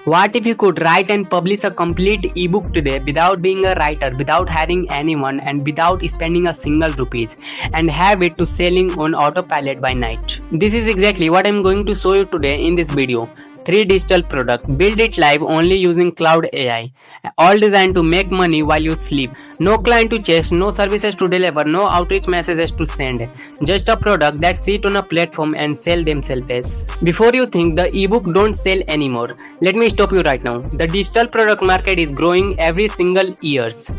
What if you could write and publish a complete ebook today without being a writer, without hiring anyone, and without spending a single rupees, and have it to selling on autopilot by night? This is exactly what I'm going to show you today in this video. 3 digital products. Build it live only using Cloud AI. All designed to make money while you sleep. No client to chase, no services to deliver, no outreach messages to send. Just a product that sit on a platform and sell themselves. Before you think the ebook don't sell anymore, let me stop you right now. The digital product market is growing every single years.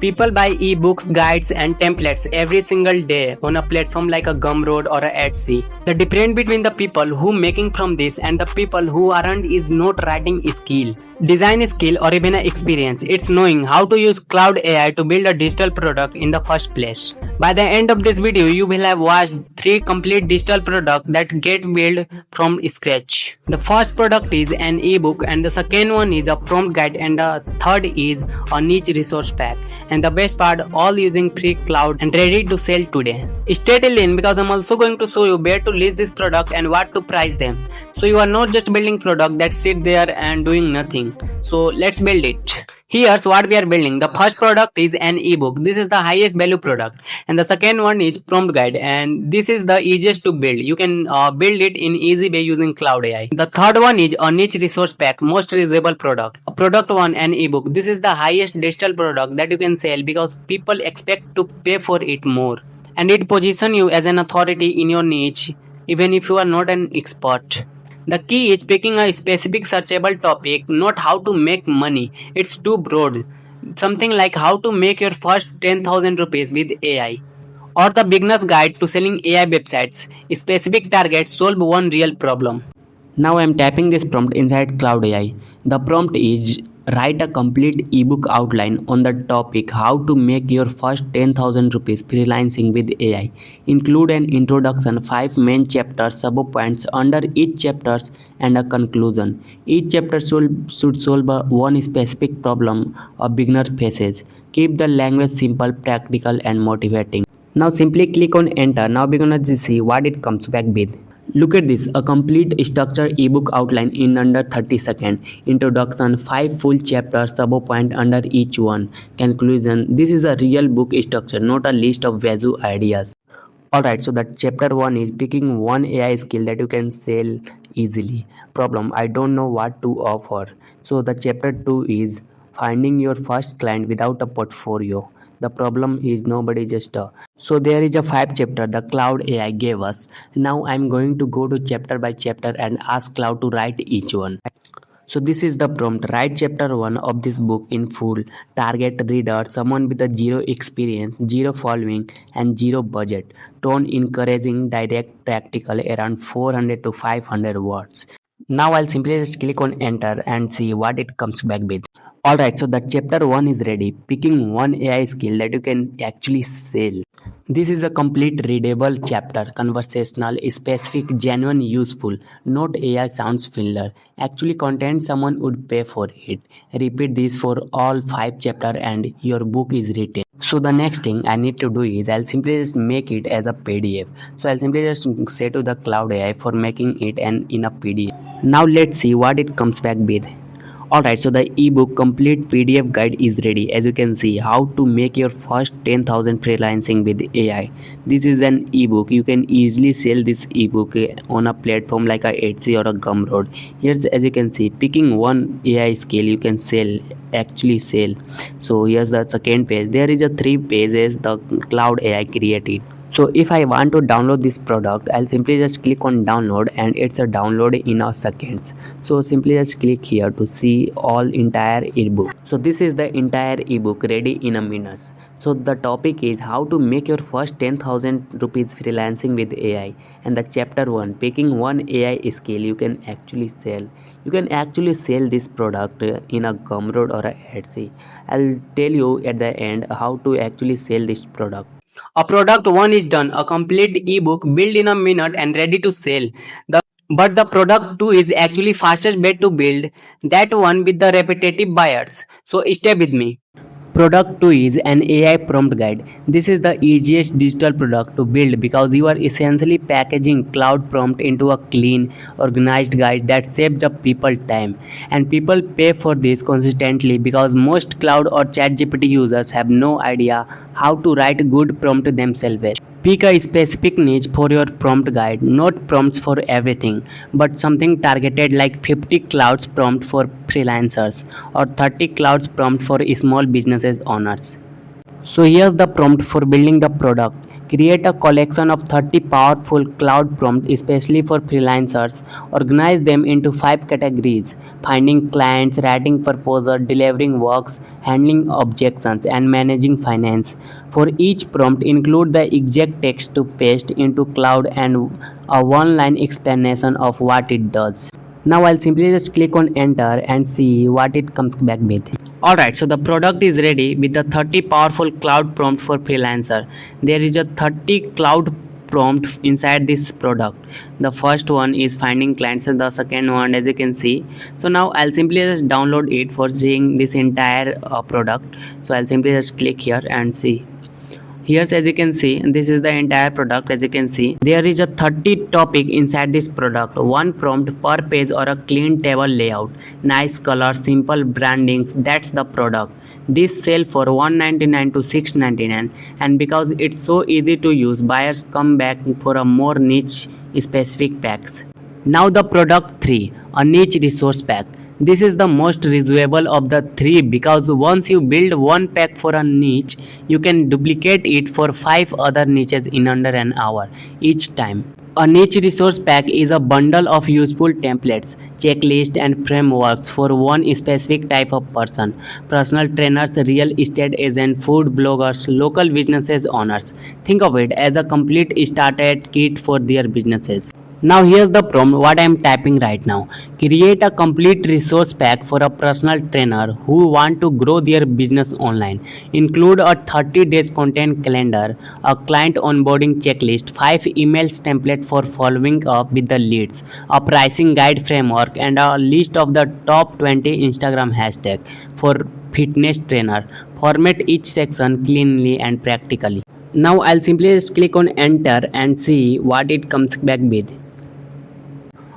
People buy ebooks, guides, and templates every single day on a platform like a Gumroad or a Etsy. The difference between the people who making from this and the people who aren't is not writing skill, design skill, or even an experience. It's knowing how to use Cloud AI to build a digital product in the first place. By the end of this video, you will have watched 3 complete digital products that get built from scratch. The first product is an ebook, and the second one is a prompt guide, and the third is a niche resource pack. And the best part, all using free cloud and ready to sell today. Stay till in because I'm also going to show you where to list this product and what to price them. So you are not just building product that sit there and doing nothing. So let's build it. Here's what we are building. The first product is an ebook. This is the highest value product, and the second one is prompt guide, and this is the easiest to build. You can build it in easy way using Cloud AI. The third one is a niche resource pack, most reusable product. Product one, an ebook. This is the highest digital product that you can sell because people expect to pay for it more, and it positions you as an authority in your niche even if you are not an expert. The key is picking a specific searchable topic, not how to make money. It's too broad. Something like how to make your first 10,000 rupees with AI, or the beginner's guide to selling AI websites. Specific targets solve one real problem. Now I am tapping this prompt inside Cloud AI. The prompt is write a complete ebook outline on the topic how to make your first 10,000 rupees freelancing with AI. Include an introduction, 5 main chapters, sub-points under each chapters, and a conclusion. Each chapter should solve one specific problem a beginner faces. Keep the language simple, practical, and motivating. Now simply click on enter. Now we're gonna see what it comes back with. Look at this, a complete structured ebook outline in under 30 seconds. Introduction, 5 full chapters, sub-point under each one. Conclusion, this is a real book structure, not a list of vague ideas. Alright, so that chapter 1 is picking one AI skill that you can sell easily. Problem, I don't know what to offer. So the chapter 2 is finding your first client without a portfolio. The problem is nobody just so there is a 5 chapter the Cloud AI gave us. Now I'm going to go to chapter by chapter and ask Cloud to write each one. So this is the prompt. Write chapter 1 of this book in full. Target reader, someone with a zero experience, zero following, and zero budget. Tone encouraging, direct, practical, around 400 to 500 words. Now I'll simply just click on enter and see what it comes back with. Alright, so the chapter 1 is ready. Picking one AI skill that you can actually sell. This is a complete readable chapter, conversational, specific, genuine, useful, not AI sounds filler. Actually content someone would pay for it. Repeat this for all 5 chapters and your book is written. So the next thing I need to do is I'll simply just make it as a PDF. So I'll simply just say to the Cloud AI for making it in a PDF. Now let's see what it comes back with. Alright, so the ebook complete PDF guide is ready. As you can see, how to make your first 10,000 freelancing with AI. This is an ebook. You can easily sell this ebook on a platform like a Etsy or a Gumroad. Here's, as you can see, picking one AI skill you can actually sell. So here's the second page. There is a 3 pages the Cloud AI created. So if I want to download this product, I'll simply just click on download and it's a download in a seconds. So simply just click here to see all entire ebook. So this is the entire ebook ready in a minute. So the topic is how to make your first 10,000 rupees freelancing with AI, and the chapter 1 picking one AI skill you can actually sell. You can actually sell this product in a Gumroad or a Etsy. I'll tell you at the end how to actually sell this product. A product 1 is done, a complete ebook built in a minute and ready to sell. But the product 2 is actually fastest way to build, that one with the repetitive buyers. So stay with me. Product 2 is an AI prompt guide. This is the easiest digital product to build because you are essentially packaging cloud prompt into a clean, organized guide that saves up people time. And people pay for this consistently because most cloud or ChatGPT users have no idea how to write good prompt themselves. Pick a specific niche for your prompt guide, not prompts for everything, but something targeted like 50 clouds prompt for freelancers or 30 clouds prompt for small businesses owners. So here's the prompt for building the product. Create a collection of 30 powerful cloud prompts especially for freelancers. Organize them into 5 categories: finding clients, writing proposal, delivering works, handling objections, and managing finance. For each prompt, include the exact text to paste into cloud and a one-line explanation of what it does. Now I'll simply just click on enter and see what it comes back with. Alright, so the product is ready with the 30 powerful cloud prompt for freelancer. There is a 30 cloud prompt inside this product. The first one is finding clients and the second one, as you can see. So now I'll simply just download it for seeing this entire product. So I'll simply just click here and see. Here's, as you can see, this is the entire product. As you can see, there is a 30 topic inside this product, one prompt per page or a clean table layout, nice color, simple brandings. That's the product. This sell for $199 to $699, and because it's so easy to use, buyers come back for a more niche specific packs. Now the product 3, a niche resource pack. This is the most reusable of the 3 because once you build one pack for a niche, you can duplicate it for 5 other niches in under an hour each time. A niche resource pack is a bundle of useful templates, checklists, and frameworks for one specific type of person: personal trainers, real estate agents, food bloggers, local businesses owners. Think of it as a complete starter kit for their businesses. Now here's the prompt what I am typing right now. Create a complete resource pack for a personal trainer who want to grow their business online. Include a 30 days content calendar, a client onboarding checklist, 5 emails template for following up with the leads, a pricing guide framework, and a list of the top 20 Instagram hashtags for fitness trainer. Format each section cleanly and practically. Now I'll simply just click on enter and see what it comes back with.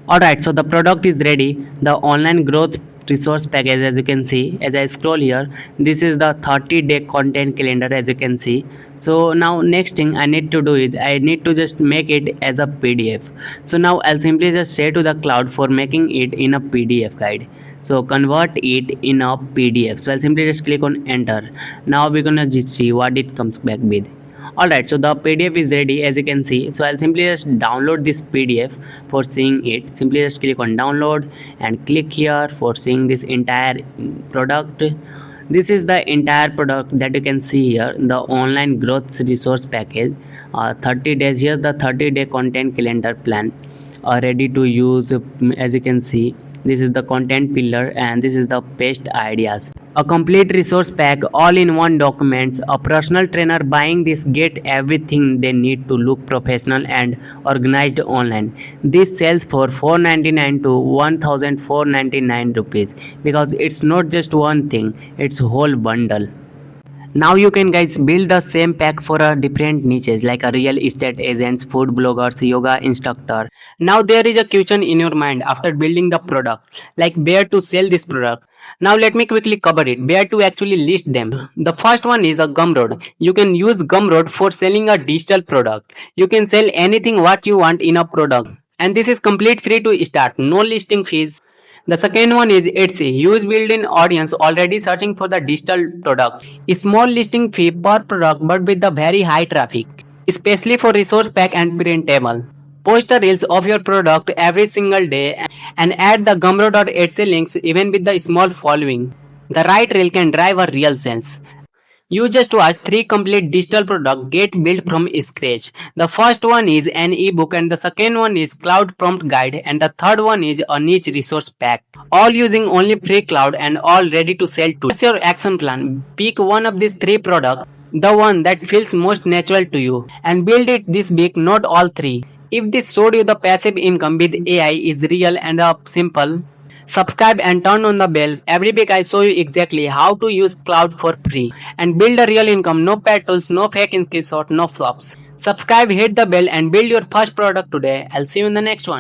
Alright, so the product is ready. The online growth resource package, as you can see, as I scroll here, this is the 30-day content calendar, as you can see. So now next thing I need to do is I need to just make it as a PDF. So now I'll simply just say to the cloud for making it in a PDF guide. So convert it in a PDF. So I'll simply just click on enter. Now we're gonna just see what it comes back with. Alright, so the PDF is ready, as you can see. So I'll simply just download this PDF for seeing it. Simply just click on download and click here for seeing this entire product. This is the entire product that you can see here, the online growth resource package. 30 days. Here's the 30-day content calendar plan, ready to use. As you can see, this is the content pillar and this is the best ideas. A complete resource pack all in one document. A personal trainer buying this get everything they need to look professional and organized online. This sells for $499 to $1,499 because it's not just one thing, it's whole bundle. Now you can guys build the same pack for a different niches like a real estate agents, food bloggers, yoga instructor. Now there is a question in your mind after building the product, like where to sell this product. Now let me quickly cover it, where to actually list them. The first one is a Gumroad. You can use Gumroad for selling a digital product. You can sell anything what you want in a product. And this is complete free to start, no listing fees. The second one is Etsy. Huge built-in audience already searching for the digital product. A small listing fee per product but with the very high traffic, especially for resource pack and printable. Post a reels of your product every single day and add the Gumroad or Etsy links even with the small following. The right reel can drive a real sales. You just watch 3 complete digital products get built from scratch. The first one is an ebook and the second one is cloud prompt guide and the third one is a niche resource pack. All using only free cloud and all ready to sell too. What's your action plan? Pick one of these 3 products, the one that feels most natural to you, and build it this big, not all 3. If this showed you the passive income with AI is real and simple, Subscribe and turn on the bell. Every week I show you exactly how to use cloud for free and build a real income. No paid tools, no fake screenshot, no flops. Subscribe, hit the bell and build your first product today. I'll see you in the next one.